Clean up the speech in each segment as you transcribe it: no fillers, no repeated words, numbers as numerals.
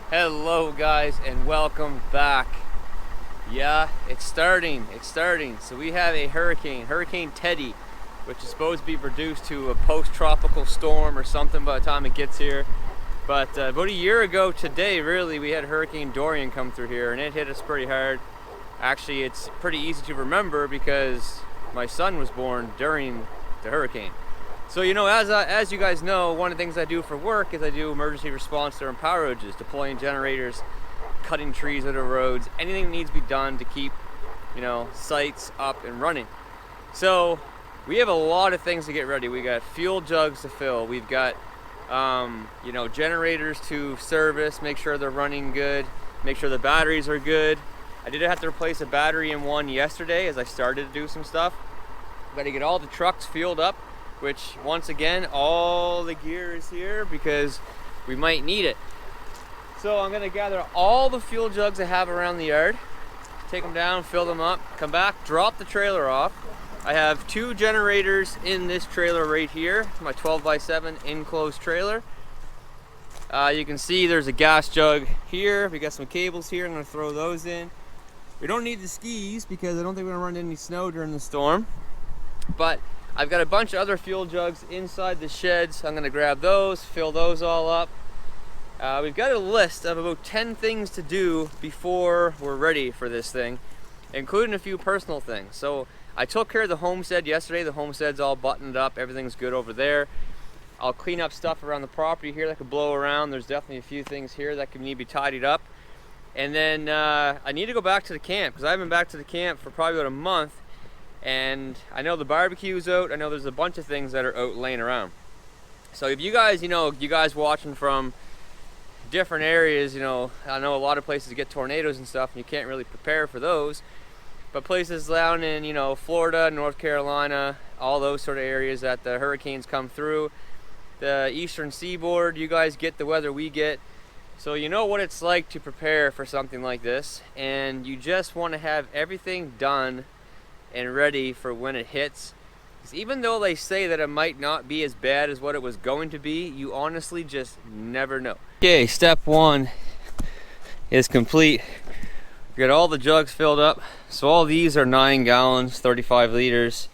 Hello guys and welcome back. Yeah, it's starting. So we have a Hurricane Teddy, which is supposed to be reduced to a post-tropical storm or something by the time it gets here. But about a year ago today, really, we had Hurricane Dorian come through here and it hit us pretty hard. Actually, it's pretty easy to remember because my son was born during the hurricane. So, you know, as you guys know, one of the things I do for work is I do emergency response during power outages, deploying generators, cutting trees out of roads, anything that needs to be done to keep, you know, sites up and running. So we have a lot of things to get ready. We got fuel jugs to fill. We've got, you know, generators to service, make sure they're running good, make sure the batteries are good. I did have to replace a battery in one yesterday as I started to do some stuff. Got to get all the trucks fueled up, which once again, all the gear is here because we might need it. So I'm gonna gather all the fuel jugs I have around the yard, take them down, fill them up, come back, drop the trailer off. I have two generators in this trailer right here, my 12x7 enclosed trailer. You can see there's a gas jug here. We got some cables here, I'm gonna throw those in. We don't need the skis because I don't think we're gonna run into any snow during the storm. But I've got a bunch of other fuel jugs inside the sheds. I'm gonna grab those, fill those all up. We've got a list of about 10 things to do before we're ready for this thing, including a few personal things. So I took care of the homestead yesterday. The homestead's all buttoned up, everything's good over there. I'll clean up stuff around the property here that could blow around. There's definitely a few things here that can need to be tidied up. And then I need to go back to the camp because I haven't been back to the camp for probably about a month. And I know the barbecue's out. I know there's a bunch of things that are out laying around. So if you guys, you guys watching from different areas, I know a lot of places get tornadoes and stuff and you can't really prepare for those. But places down in, Florida, North Carolina, all those sort of areas that the hurricanes come through, the eastern seaboard, you guys get the weather we get. So you know what it's like to prepare for something like this, and you just want to have everything done and ready for when it hits. Because even though they say that it might not be as bad as what it was going to be, you honestly just never know. Okay, step one is complete. We got all the jugs filled up. So all these are 9 gallons, 35 liters.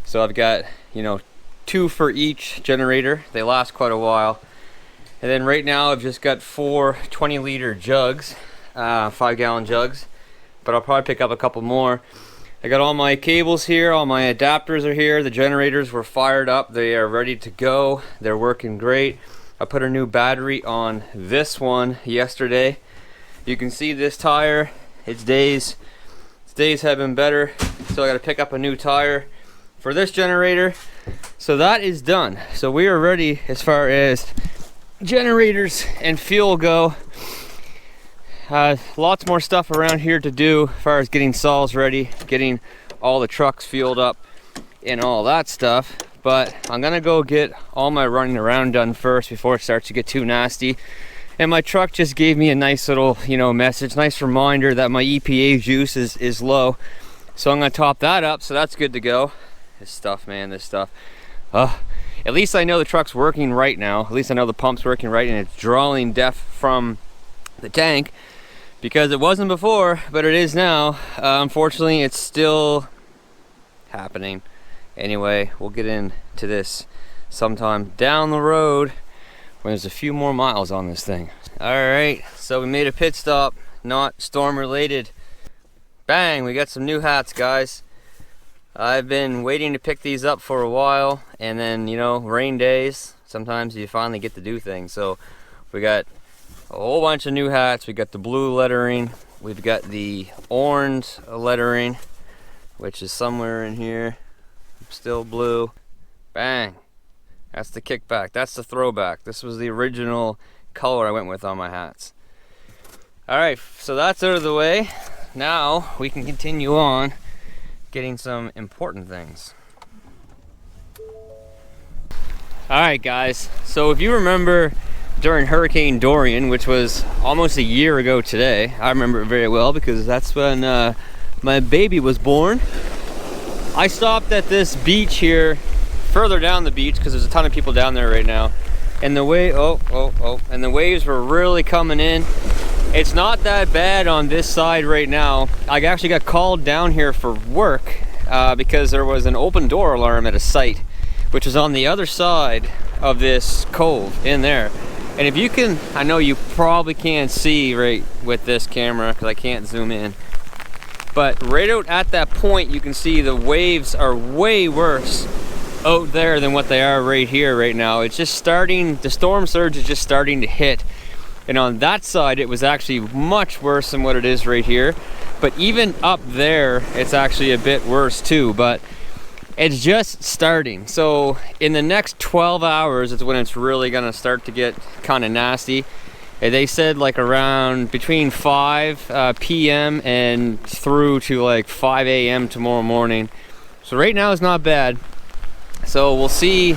So I've got, 2 for each generator. They last quite a while. And then right now I've just got 4 20-liter jugs, 5-gallon jugs. But I'll probably pick up a couple more. I got all my cables here, all my adapters are here. The generators were fired up. They are ready to go. They're working great. I put a new battery on this one yesterday. You can see this tire, its days have been better. So I got to pick up a new tire for this generator. So that is done. So we are ready as far as generators and fuel go. Lots more stuff around here to do as far as getting saws ready, getting all the trucks fueled up and all that stuff. But I'm gonna go get all my running around done first before it starts to get too nasty. And my truck just gave me a nice little, message, nice reminder that my EPA juice is low. So I'm gonna top that up, so that's good to go. This stuff, man, this stuff. At least I know the truck's working right now. At least I know the pump's working right and it's drawing DEF from the tank. Because it wasn't before, but it is now. Unfortunately, it's still happening. Anyway, we'll get into this sometime down the road when there's a few more miles on this thing. Alright, so we made a pit stop, not storm related. Bang, we got some new hats, guys. I've been waiting to pick these up for a while, and then, rain days, sometimes you finally get to do things. So we got a whole bunch of new hats. We got the blue lettering, we've got the orange lettering, which is somewhere in here, still blue. Bang, that's the kickback, that's the throwback. This was the original color I went with on my hats. Alright, so that's out of the way. Now we can continue on getting some important things. Alright guys, so if you remember during Hurricane Dorian, which was almost a year ago today, I remember it very well because that's when my baby was born. I stopped at this beach here, further down the beach, because there's a ton of people down there right now. and the and the waves were really coming in. It's not that bad on this side right now. I actually got called down here for work because there was an open door alarm at a site, which is on the other side of this cove in there. And if you can, I know you probably can't see right with this camera because I can't zoom in, but right out at that point you can see the waves are way worse out there than what they are right here right now. It's just starting, the storm surge is just starting to hit. And on that side, it was actually much worse than what it is right here. But even up there, it's actually a bit worse too, but it's just starting. So in the next 12 hours is when it's really gonna start to get kind of nasty. And they said like around between 5 p.m. and through to like 5 a.m. tomorrow morning. So right now it's not bad. So we'll see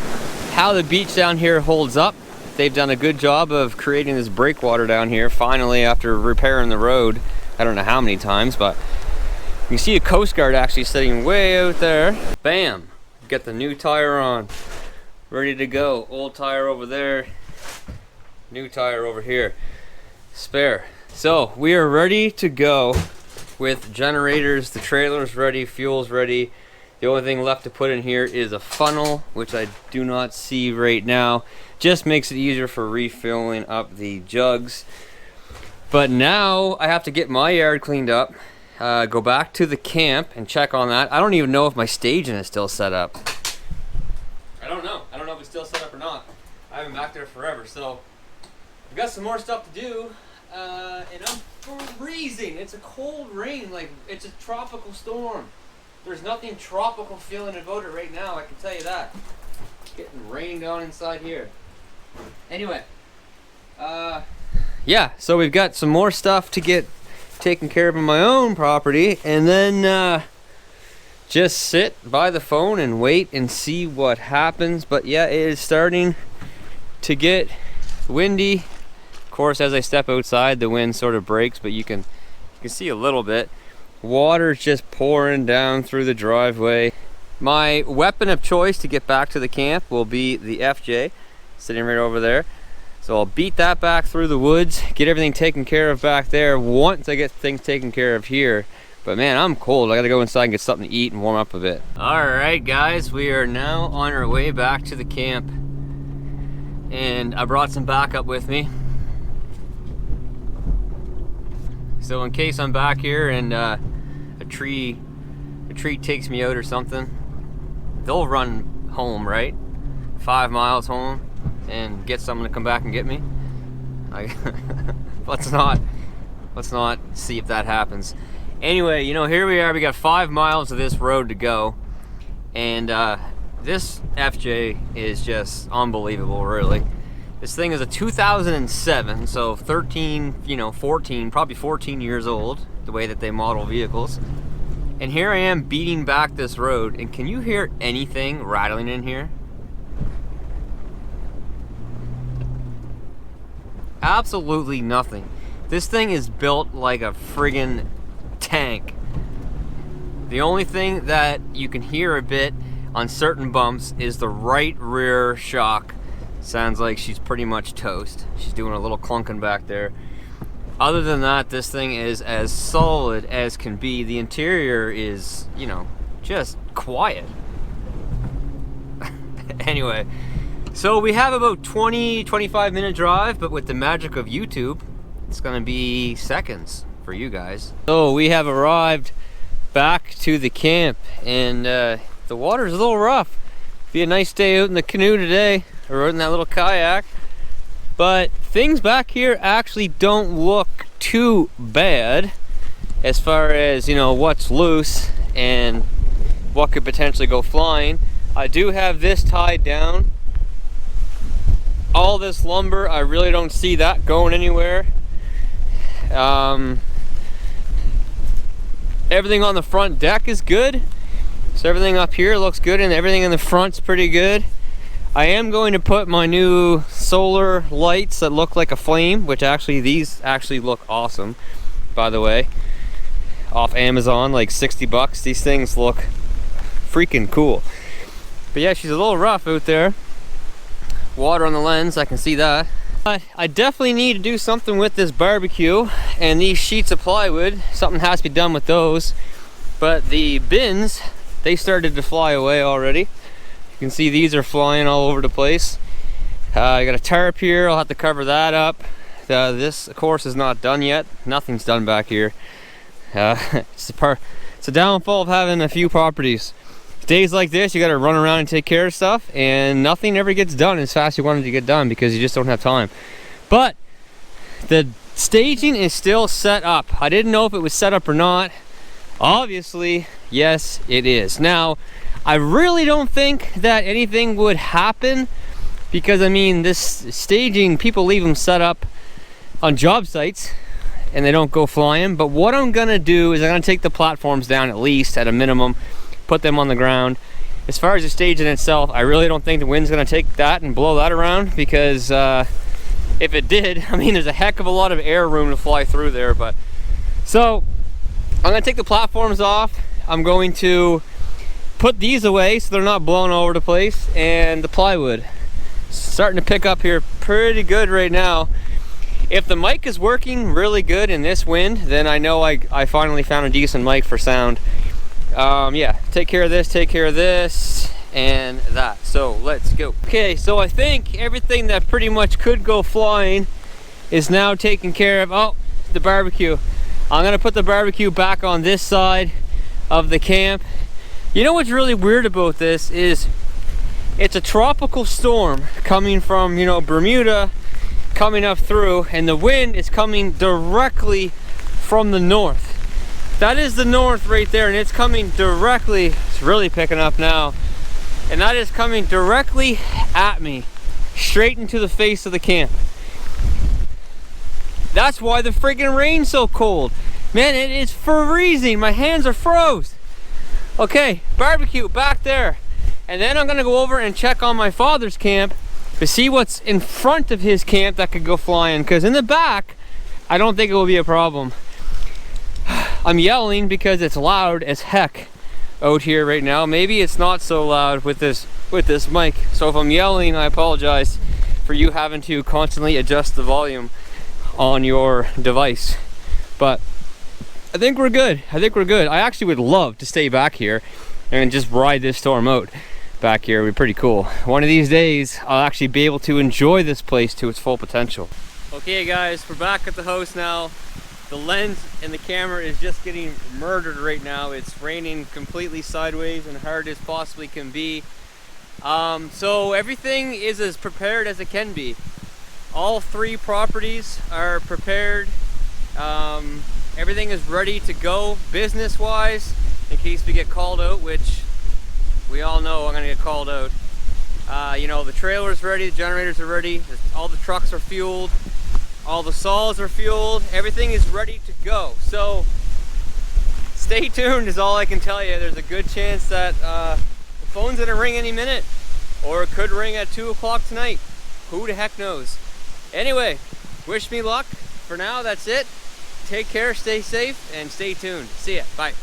how the beach down here holds up. They've done a good job of creating this breakwater down here finally after repairing the road. I don't know how many times, but you can see a Coast Guard actually sitting way out there. Bam! Get the new tire on. Ready to go. Old tire over there. New tire over here. Spare. So we are ready to go with generators, the trailer's ready, fuel's ready. The only thing left to put in here is a funnel, which I do not see right now. Just makes it easier for refilling up the jugs. But now I have to get my yard cleaned up, go back to the camp and check on that. I don't even know if my staging is still set up. I don't know if it's still set up or not. I haven't been back there forever, so I've got some more stuff to do, and I'm freezing. It's a cold rain, like it's a tropical storm. There's nothing tropical feeling about it right now, I can tell you that. It's getting rain down inside here. Anyway, yeah, so we've got some more stuff to get taken care of on my own property, and then just sit by the phone and wait and see what happens. But yeah, it is starting to get windy. Of course, as I step outside, the wind sort of breaks, but you can see a little bit. Water's just pouring down through the driveway. My weapon of choice to get back to the camp will be the FJ, sitting right over there. So I'll beat that back through the woods, get everything taken care of back there once I get things taken care of here. But man, I'm cold. I gotta go inside and get something to eat and warm up a bit. All right, guys, we are now on our way back to the camp. And I brought some backup with me. So in case I'm back here and a tree takes me out or something, they'll run home, right? 5 miles home and get someone to come back and get me. Let's not see if that happens. Anyway, you know, here we are. We got 5 miles of this road to go, and this FJ is just unbelievable, really. This thing is a 2007, so 13, 14, probably 14 years old, the way that they model vehicles. And here I am beating back this road, and can you hear anything rattling in here? Absolutely nothing. This thing is built like a friggin' tank. The only thing that you can hear a bit on certain bumps is the right rear shock. Sounds like she's pretty much toast. She's doing a little clunking back there. Other than that, this thing is as solid as can be. The interior is, just quiet. Anyway, so we have about 20-25 minute drive, but with the magic of YouTube, it's gonna be seconds for you guys. So we have arrived back to the camp, and the water's a little rough. Be a nice day out in the canoe today, or out in that little kayak. But things back here actually don't look too bad as far as, what's loose and what could potentially go flying. I do have this tied down. All this lumber, I really don't see that going anywhere. Everything on the front deck is good. So everything up here looks good, and everything in the front's pretty good. I am going to put my new solar lights that look like a flame, which these actually look awesome, by the way. Off Amazon, like 60 bucks. These things look freaking cool. But yeah, she's a little rough out there. water on the lens, I can see that. But I definitely need to do something with this barbecue and these sheets of plywood. Something has to be done with those. But the bins, they started to fly away already. You can see these are flying all over the place. I got a tarp here, I'll have to cover that up. This, of course, is not done yet. Nothing's done back here. It's a downfall of having a few properties. Days like this, you gotta run around and take care of stuff, and nothing ever gets done as fast as you want it to get done because you just don't have time. But the staging is still set up. I didn't know if it was set up or not. Obviously, yes, it is. Now, I really don't think that anything would happen because, I mean, this staging, people leave them set up on job sites and they don't go flying. But what I'm gonna do is I'm gonna take the platforms down at least at a minimum, put them on the ground. As far as the staging itself, I really don't think the wind's gonna take that and blow that around because if it did, I mean, there's a heck of a lot of air room to fly through there. But so I'm gonna take the platforms off. I'm going to put these away so they're not blown all over the place, and the plywood starting to pick up here pretty good right now. If the mic is working really good in this wind, then I know I finally found a decent mic for sound. Yeah, take care of this and that. So let's go. Okay, so I think everything that pretty much could go flying is now taken care of. Oh, the barbecue. I'm gonna put the barbecue back on this side of the camp. You know what's really weird about this is it's a tropical storm coming from, you know, Bermuda, coming up through, and the wind is coming directly from the north. That is the north right there, and it's coming directly, it's really picking up now, and that is coming directly at me, straight into the face of the camp. That's why the friggin' rain's so cold. Man, it is freezing, my hands are froze. Okay, barbecue back there. And then I'm gonna go over and check on my father's camp to see what's in front of his camp that could go flying, because in the back, I don't think it will be a problem. I'm yelling because it's loud as heck out here right now. Maybe it's not so loud with this mic. So if I'm yelling, I apologize for you having to constantly adjust the volume on your device. But I think we're good. I actually would love to stay back here and just ride this storm out back here. It would be pretty cool. One of these days, I'll actually be able to enjoy this place to its full potential. Okay guys, we're back at the house now. The lens and the camera is just getting murdered right now. It's raining completely sideways and hard as possibly can be. So everything is as prepared as it can be. All three properties are prepared. Everything is ready to go business-wise in case we get called out, which we all know I'm gonna get called out. You know, the trailer's ready, the generators are ready, all the trucks are fueled, all the saws are fueled, everything is ready to go. So stay tuned is all I can tell you. There's a good chance that the phone's gonna ring any minute, or it could ring at 2 o'clock tonight. Who the heck knows? Anyway, wish me luck. For now, that's it. Take care, stay safe, and stay tuned. See ya. Bye.